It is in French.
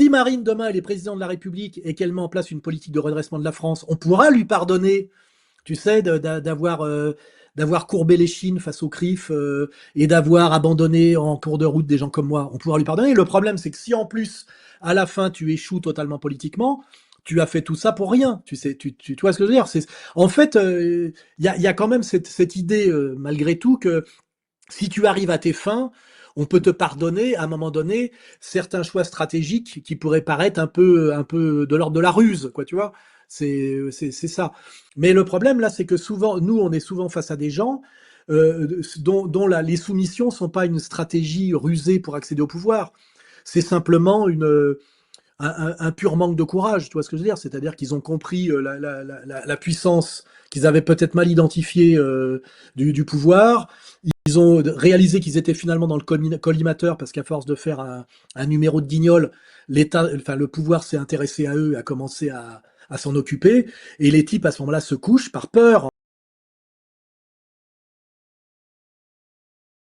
Si Marine, demain, elle est présidente de la République et qu'elle met en place une politique de redressement de la France, on pourra lui pardonner, tu sais, d'avoir courbé les chines face au CRIF et d'avoir abandonné en cours de route des gens comme moi. On pourra lui pardonner. Le problème, c'est que si en plus, à la fin, tu échoues totalement politiquement, tu as fait tout ça pour rien. Tu sais, tu vois ce que je veux dire? En fait, il y a quand même cette idée, malgré tout, que si tu arrives à tes fins, on peut te pardonner à un moment donné certains choix stratégiques qui pourraient paraître un peu de l'ordre de la ruse, quoi, tu vois. C'est ça. Mais le problème là, c'est que souvent, nous, on est souvent face à des gens dont les soumissions sont pas une stratégie rusée pour accéder au pouvoir. C'est simplement un pur manque de courage, tu vois ce que je veux dire? C'est-à-dire qu'ils ont compris la puissance qu'ils avaient peut-être mal identifiée du pouvoir. Ils ont réalisé qu'ils étaient finalement dans le collimateur parce qu'à force de faire un numéro de guignol, l'État, enfin le pouvoir s'est intéressé à eux, a commencé à s'en occuper, et les types à ce moment-là se couchent par peur